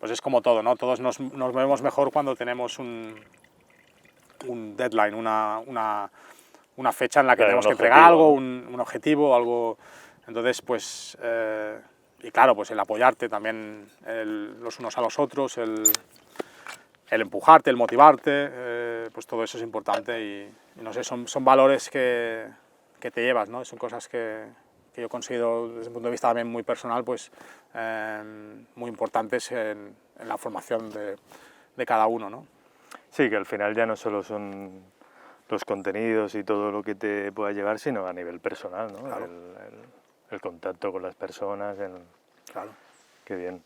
es como todo, ¿no? Todos nos movemos mejor cuando tenemos un deadline, una fecha en la que tenemos que entregar algo, un objetivo, algo. Entonces, pues, y claro, pues el apoyarte también los unos a los otros, el empujarte, el motivarte, pues todo eso es importante y no sé, son valores que te llevas, ¿no? Son cosas que yo considero desde un punto de vista también muy personal, pues muy importantes en la formación de cada uno, ¿no? Sí, que al final ya no solo son los contenidos y todo lo que te pueda llevar, sino a nivel personal, ¿no? Claro. El contacto con las personas. Claro. Qué bien.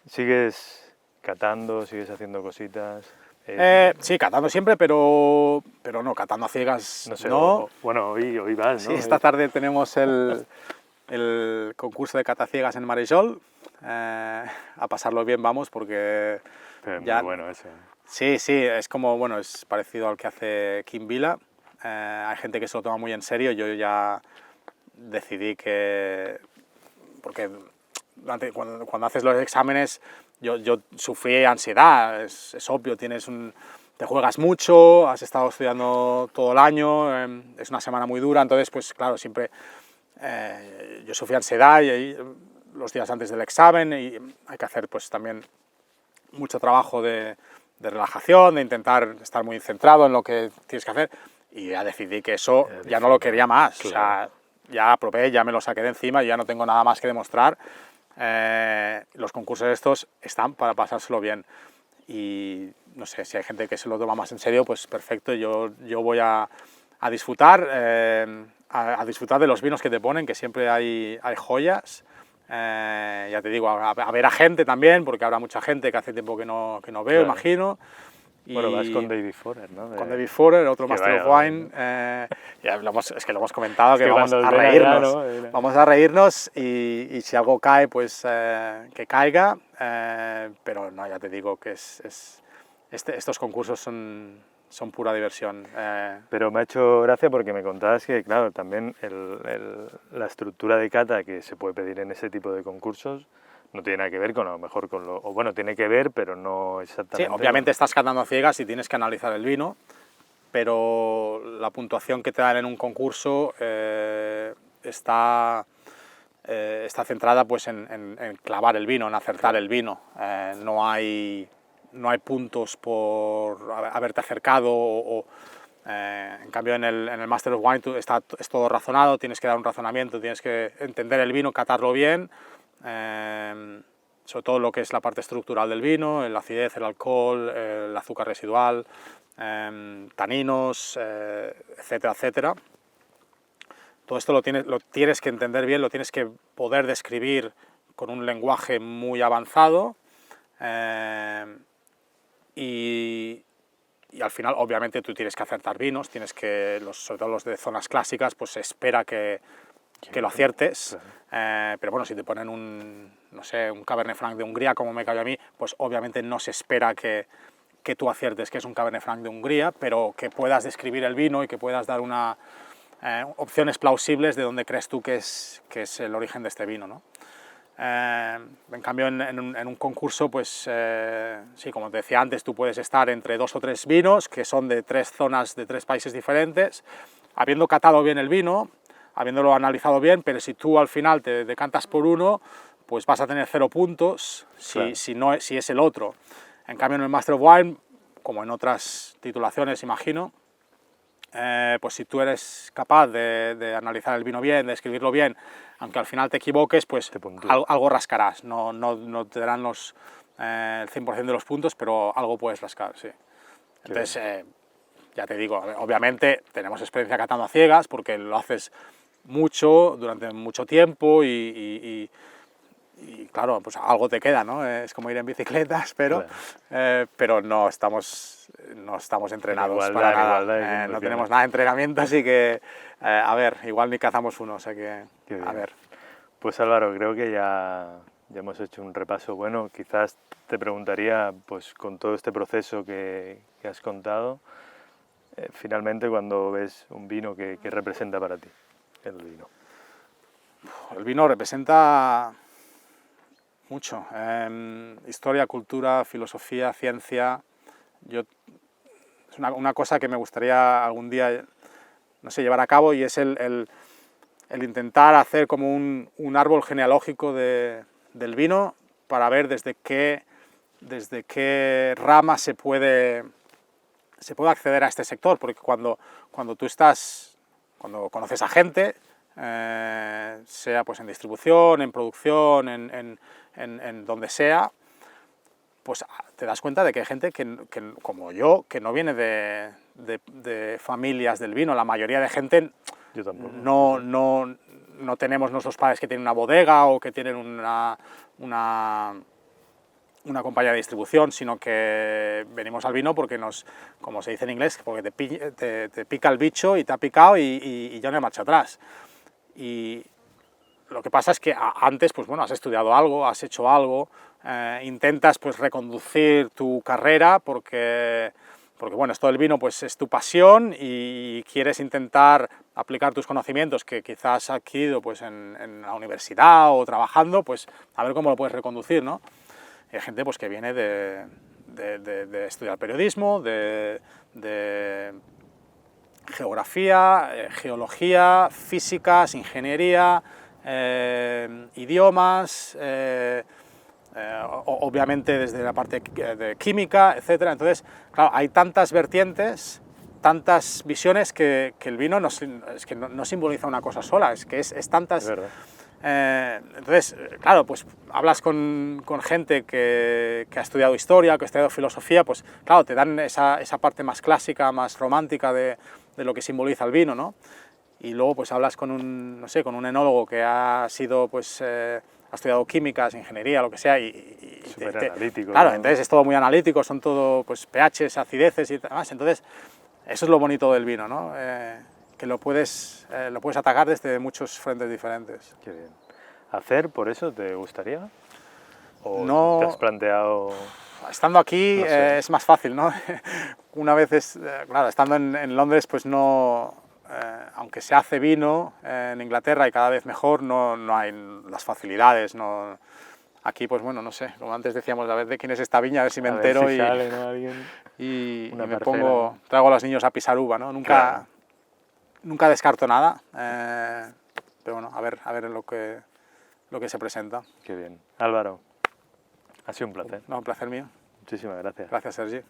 ¿Sigues catando, sigues haciendo cositas? Sí, catando siempre, pero no, catando a ciegas no. Sé, no. Bueno, hoy vas, ¿no? Sí, esta tarde tenemos el concurso de cata ciegas en Marejol. A pasarlo bien vamos, porque ya... Muy bueno ese. Sí, es como, bueno, es parecido al que hace Kim Vila. Hay gente que se lo toma muy en serio, yo ya decidí que... Porque cuando haces los exámenes yo sufrí ansiedad, es obvio, te juegas mucho, has estado estudiando todo el año, es una semana muy dura, entonces pues claro, siempre yo sufrí ansiedad los días antes del examen y hay que hacer pues también mucho trabajo de relajación, de intentar estar muy centrado en lo que tienes que hacer y ya decidí que eso ya no lo quería más, claro. O sea, ya probé, ya me lo saqué de encima, ya no tengo nada más que demostrar. Los concursos estos están para pasárselo bien y no sé, si hay gente que se lo toma más en serio, pues perfecto, yo voy a disfrutar, a disfrutar de los vinos que te ponen, que siempre hay joyas. Ya te digo, a ver a gente también, porque habrá mucha gente que hace tiempo que no veo, claro. Imagino. Bueno, vas con David Forer, ¿no? Con David Forer, otro Master of Wine. Ya es que lo hemos comentado, que vamos a reírnos. Allá, ¿no? Vamos a reírnos y si algo cae, pues que caiga. Pero no, ya te digo que estos concursos son pura diversión. Pero me ha hecho gracia porque me contabas que, claro, también la estructura de cata que se puede pedir en ese tipo de concursos no tiene nada que ver con, a lo mejor con o bueno, tiene que ver, pero no exactamente. Sí, obviamente estás catando a ciegas y tienes que analizar el vino, pero la puntuación que te dan en un concurso está centrada pues en clavar el vino, en acertar el vino. No hay puntos por haberte acercado en cambio en el Master of Wine es todo razonado, tienes que dar un razonamiento, tienes que entender el vino, catarlo bien, sobre todo lo que es la parte estructural del vino, la acidez, el alcohol, el azúcar residual, taninos, etcétera, etcétera. Todo esto lo tienes que entender bien, lo tienes que poder describir con un lenguaje muy avanzado y al final, obviamente, tú tienes que acertar vinos, tienes que, sobre todo los de zonas clásicas, pues se espera que lo aciertes, pero bueno, si te ponen no sé, un Cabernet Franc de Hungría, como me cae a mí, pues obviamente no se espera que tú aciertes que es un Cabernet Franc de Hungría, pero que puedas describir el vino y que puedas dar opciones plausibles de dónde crees tú que es el origen de este vino, ¿no? En cambio, en un concurso, pues sí, como te decía antes, tú puedes estar entre 2 o 3 vinos que son de 3 zonas, de 3 países diferentes, habiendo catado bien el vino, habiéndolo analizado bien, pero si tú al final te decantas por uno, pues vas a tener 0 puntos Claro. si es el otro. En cambio, en el Master of Wine, como en otras titulaciones, imagino, pues si tú eres capaz de analizar el vino bien, de escribirlo bien, aunque al final te equivoques, pues algo rascarás. No te darán el 100% de los puntos, pero algo puedes rascar, sí. Entonces, ya te digo, obviamente tenemos experiencia catando a ciegas, porque lo haces mucho, durante mucho tiempo y claro, pues algo te queda, ¿no? Es como ir en bicicletas, pero no estamos entrenados para nada. No tenemos nada de entrenamiento, así que, a ver, igual ni cazamos uno, o sea que, a ver. Pues Álvaro, creo que ya hemos hecho un repaso bueno. Quizás te preguntaría, pues con todo este proceso que has contado, finalmente cuando ves un vino, ¿qué representa para ti el vino? El vino representa mucho. Historia, cultura, filosofía, ciencia. Es una cosa que me gustaría algún día, no sé, llevar a cabo, y es el intentar hacer como un árbol genealógico del vino para ver desde qué rama se puede acceder a este sector, porque cuando conoces a gente, sea pues en distribución, en producción, en donde sea, pues te das cuenta de que hay gente que como yo, que no viene de familias del vino. La mayoría de gente Yo tampoco. no tenemos nuestros padres que tienen una bodega o que tienen una compañía de distribución, sino que venimos al vino porque como se dice en inglés, porque te pica el bicho y te ha picado y ya no hay marcha atrás. Y lo que pasa es que antes, pues bueno, has estudiado algo, has hecho algo, intentas pues reconducir tu carrera porque bueno, esto del vino pues es tu pasión y quieres intentar aplicar tus conocimientos que quizás has adquirido pues en la universidad o trabajando, pues a ver cómo lo puedes reconducir, ¿no? Y hay gente pues que viene de estudiar periodismo, de geografía, geología, físicas, ingeniería, idiomas, obviamente desde la parte de química, etc. Entonces, claro, hay tantas vertientes, tantas visiones que el vino no simboliza una cosa sola, es que es tantas... Es verdad. Entonces, claro, pues hablas con gente que ha estudiado historia, que ha estudiado filosofía, pues claro, te dan esa parte más clásica, más romántica de lo que simboliza el vino, ¿no? Y luego pues hablas con un enólogo que ha sido, pues, ha estudiado químicas, ingeniería, lo que sea, Súper analítico. Claro, ¿no? entonces es todo muy analítico, son todo pues pHs, acideces y demás, entonces eso es lo bonito del vino, ¿no? Que lo puedes atacar desde muchos frentes diferentes. Qué bien. ¿Hacer por eso te gustaría? ¿O no, te has planteado...? Estando aquí no sé. es más fácil, ¿no? Una vez, claro, estando en Londres, pues no... aunque se hace vino en Inglaterra y cada vez mejor, no hay las facilidades, no... Aquí, pues bueno, no sé, como antes decíamos, a ver de quién es esta viña, a ver si me entero ver si sale, ¿no? Alguien, y me parcela. traigo a los niños a pisar uva, ¿no? Nunca descarto nada, pero bueno, a ver lo que se presenta. Qué bien. Álvaro, ha sido un placer. No, un placer mío. Muchísimas gracias. Gracias, Sergi.